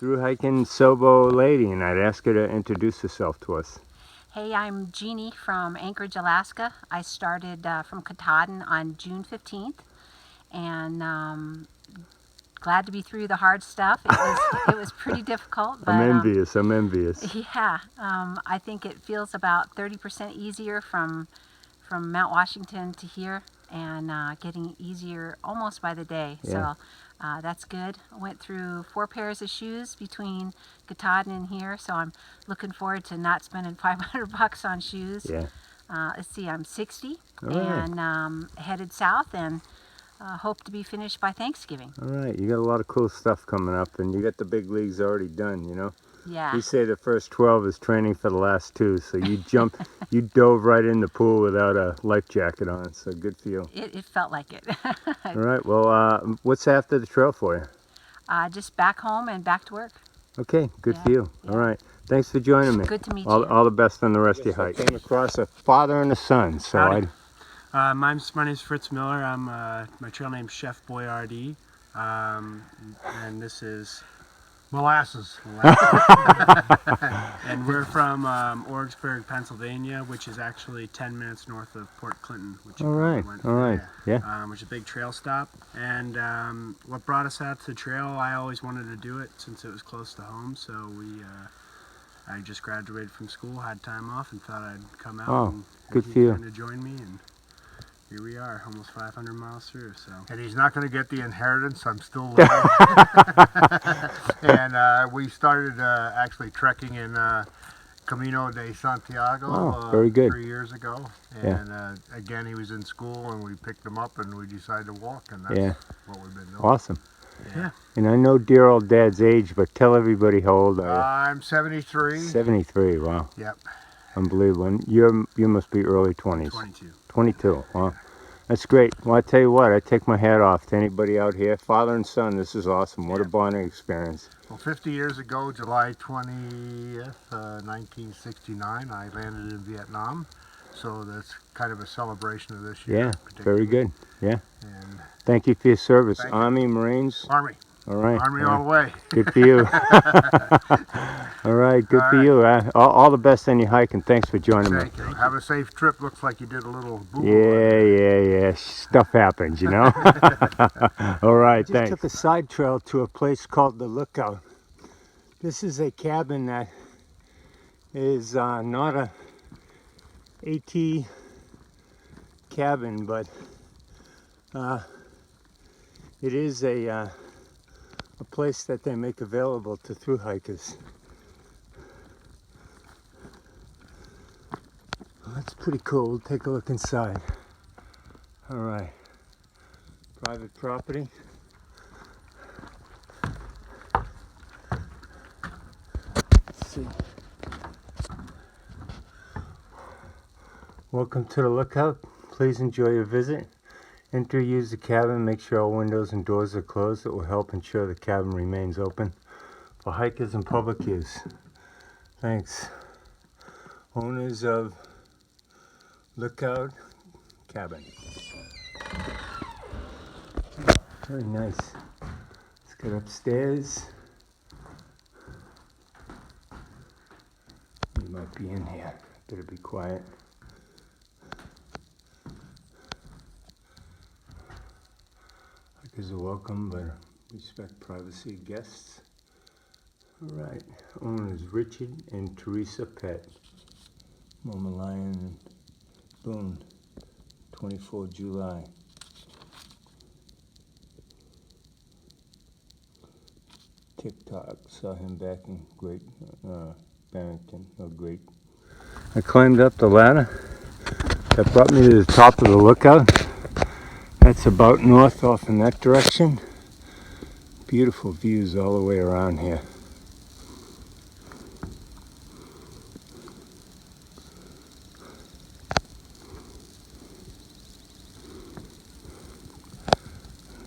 thru-hiking SOBO lady, and I'd ask her to introduce herself to us. Hey, I'm Jeannie from Anchorage, Alaska. I started from Katahdin on June 15th, and glad to be through the hard stuff. It was pretty difficult, but I'm envious. yeah, I think it feels about 30% easier from Mount Washington to here, and getting easier almost by the day. Yeah. So that's good. I went through 4 pairs of shoes between Katahdin and here, so I'm looking forward to not spending $500 on shoes. Yeah. Let's see, I'm 60 All right. and headed south, and hope to be finished by Thanksgiving. All right. You got a lot of cool stuff coming up, and you got the big leagues already done, you know? Yeah. We say the first 12 is training for the last 2, so you you dove right in the pool without a life jacket on, so good for you. It felt like it. All right. Well, what's after the trail for you? Just back home and back to work. Okay, good for you. Yeah. All right. Thanks for joining me. Good to meet you. All the best on the rest of your hike. I came across a father and a son, so Howdy. My name's Fritz Miller. I'm my trail name's Chef Boyardee, and this is Molasses. and we're from Orexburg, Pennsylvania, which is actually 10 minutes north of Port Clinton. Which All right. Yeah. which is a big trail stop. And what brought us out to the trail? I always wanted to do it since it was close to home. So I just graduated from school, had time off, and thought I'd come out. Oh, and good for you. Kind of join me, and here we are, almost 500 miles through. So. And he's not going to get the inheritance. I'm still living. And we started actually trekking in Camino de Santiago very good. 3 years ago. And again, he was in school, and we picked him up, and we decided to walk, and that's what we've been doing. Awesome. Yeah. And I know dear old Dad's age, but tell everybody how old are you? I'm 73. 73, wow. Yep. Unbelievable. And you must be early 20s. 22. 22, wow. That's great. Well, I tell you what, I take my hat off to anybody out here. Father and son, this is awesome. What a bonding experience. Well, 50 years ago, July 20th, 1969, I landed in Vietnam. So that's kind of a celebration of this year. Yeah, very good. Yeah. And thank you for your service. Thank you. Army, Marines? Army. All right. Army all the way. Good for you. All right, good for you. All the best on your hike, and thanks for joining me. Thank you. Have a safe trip. Looks like you did a little boo-boo. Yeah. Stuff happens, you know. All right, thanks. I just took a side trail to a place called the Lookout. This is a cabin that is not a AT cabin, but it is a place that they make available to thru-hikers. That's pretty cool. We'll take a look inside. All right. Private property. Let's see. Welcome to the Lookout. Please enjoy your visit. Enter, use the cabin, make sure all windows and doors are closed. It will help ensure the cabin remains open for hikers and public use. Thanks. Owners of Lookout Cabin. Very nice. Let's get upstairs. You might be in here. Better be quiet. Hikers are welcome, but respect privacy of guests. All right. Owners Richard and Teresa Pett. Mama Lion. Boone, 24 July. TikTok, saw him back in Great Barrington, Great. I climbed up the ladder. That brought me to the top of the Lookout. That's about north off in that direction. Beautiful views all the way around here.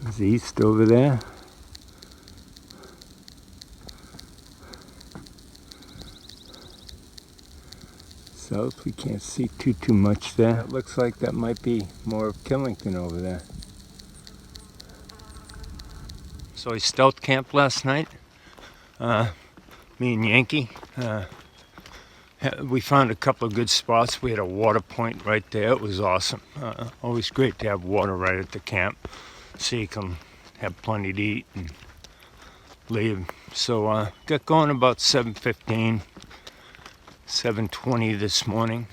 There's east over there. South, we can't see too much there. It looks like that might be more of Killington over there. So I stealth camped last night Me and Yankee. We found a couple of good spots. We had a water point right there. It was awesome. Always great to have water right at the camp, so you can have plenty to eat and leave. So got going about 7:15, 7:20 this morning.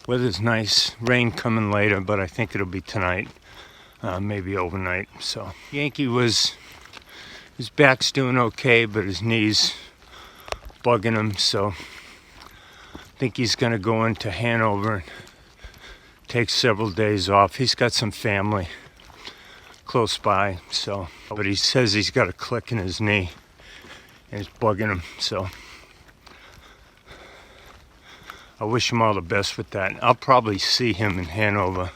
Weather's nice. Rain coming later, but I think it'll be tonight, maybe overnight. So Yankee his back's doing okay, but his knees bugging him. So I think he's gonna go into Hanover and take several days off. He's got some family close by, so, but he says he's got a click in his knee and it's bugging him. So I wish him all the best with that. I'll probably see him in Hanover,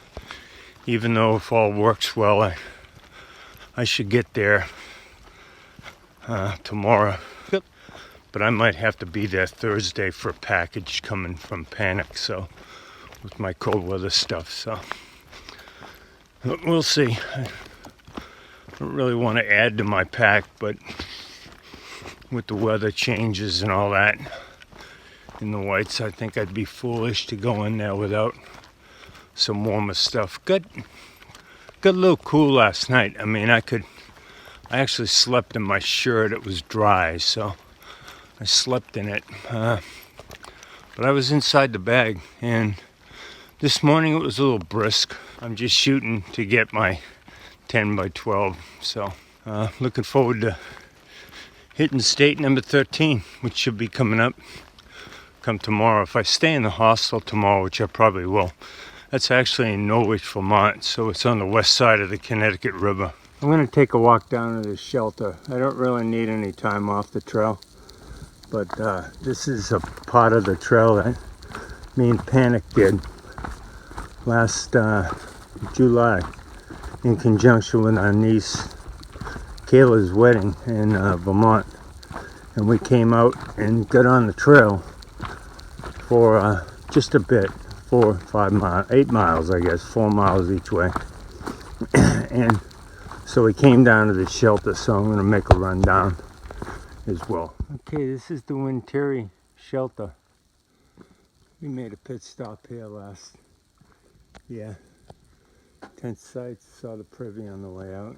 even though if all works well, I should get there tomorrow. But I might have to be there Thursday for a package coming from Panic, so with my cold weather stuff. So we'll see. I don't really want to add to my pack, but with the weather changes and all that in the whites, I think I'd be foolish to go in there without some warmer stuff. Got a little cool last night. I mean, I actually slept in my shirt. It was dry, so I slept in it. But I was inside the bag, and this morning it was a little brisk. I'm just shooting to get my 10 by 12, so looking forward to hitting state number 13, which should be coming up come tomorrow. If I stay in the hostel tomorrow, which I probably will, that's actually in Norwich, Vermont, so it's on the west side of the Connecticut River. I'm going to take a walk down to the shelter. I don't really need any time off the trail, but this is a part of the trail that me and Panic did last July in conjunction with our niece Kayla's wedding in Vermont. And we came out and got on the trail for just a bit, 4 or 5 miles, 8 miles I guess, 4 miles each way. And so we came down to the shelter, so I'm going to make a run down as well. Okay, this is the Winteri shelter. We made a pit stop here last. Yeah, tent sites, saw the privy on the way out.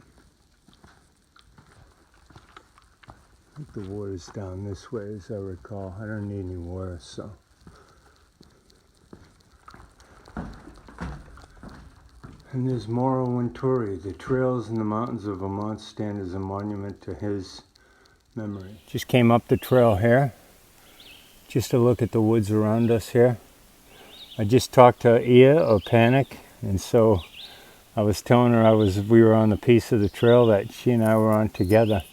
I think the water's down this way as I recall. I don't need any water, so. And there's Mauro Winteri. The trails in the mountains of Vermont stand as a monument to his memory. Just came up the trail here, just to look at the woods around us here. I just talked to Ia or Panic, and so I was telling her we were on the piece of the trail that she and I were on together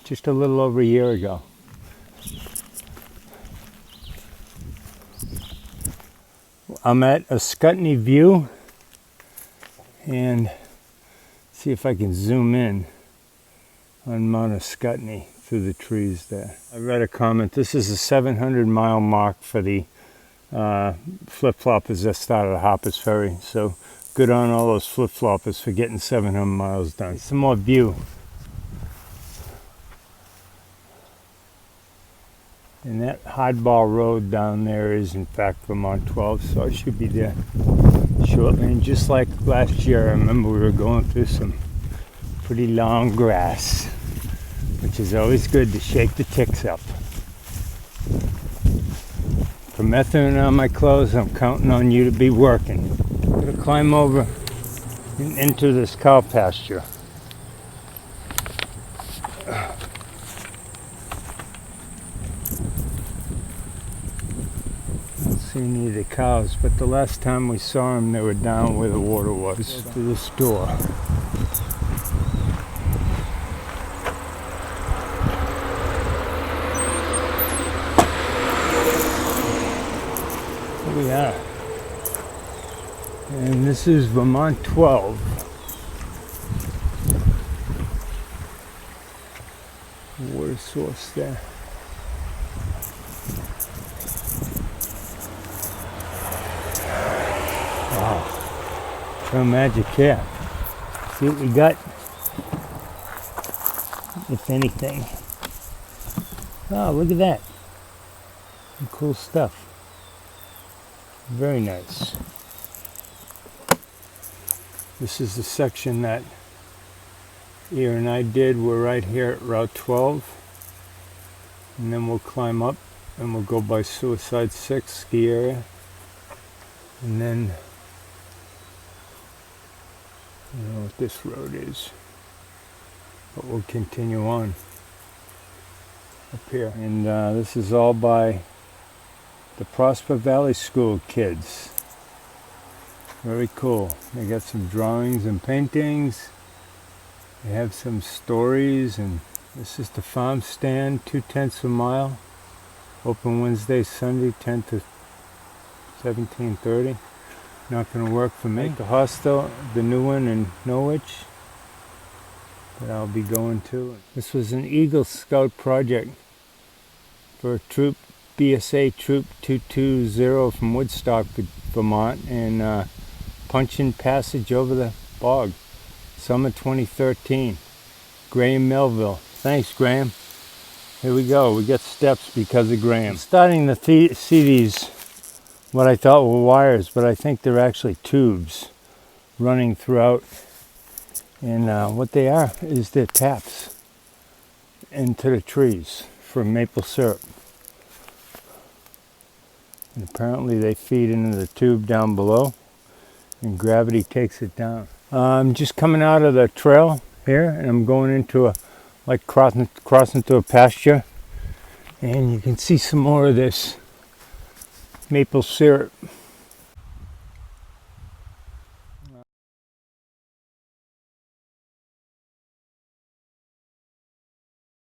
just a little over a year ago. I'm at a Scutney View, and see if I can zoom in on Mount Ascutney through the trees there. I read a comment. This is a 700-mile mark for the flip-floppers that started at Harpers Ferry. So good on all those flip-floppers for getting 700 miles done. Some more view. And that hardball road down there is in fact Vermont 12, so I should be there shortly. And just like last year, I remember we were going through some pretty long grass, which is always good to shake the ticks up. For methane on my clothes, I'm counting on you to be working. I'm gonna climb over and into this cow pasture. See any of the cows, but the last time we saw them, they were down where the water was, to the store. Here we are. And this is Vermont 12. Water source there. Trail magic here. See what we got, if anything. Oh, look at that. Some cool stuff. Very nice. This is the section that Ian and I did. We're right here at Route 12. And then we'll climb up and we'll go by Suicide 6 ski area. And then, I don't know what this road is, but we'll continue on up here. And this is all by the Prosper Valley School kids. Very cool. They got some drawings and paintings. They have some stories, and this is the farm stand, 2/10 a mile. Open Wednesday, Sunday, 10 to 17:30. Not going to work for me. The hostel, the new one in Norwich, that I'll be going to. This was an Eagle Scout project for Troop BSA Troop 220 from Woodstock, Vermont, and Puncheon Passage over the bog. Summer 2013. Graham Melville. Thanks, Graham. Here we go. We get steps because of Graham. I'm starting to see these, what I thought were wires, but I think they're actually tubes running throughout. And what they are is they're taps into the trees for maple syrup. And apparently they feed into the tube down below, and gravity takes it down. I'm just coming out of the trail here, and I'm going into a, like crossing through a pasture, and you can see some more of this maple syrup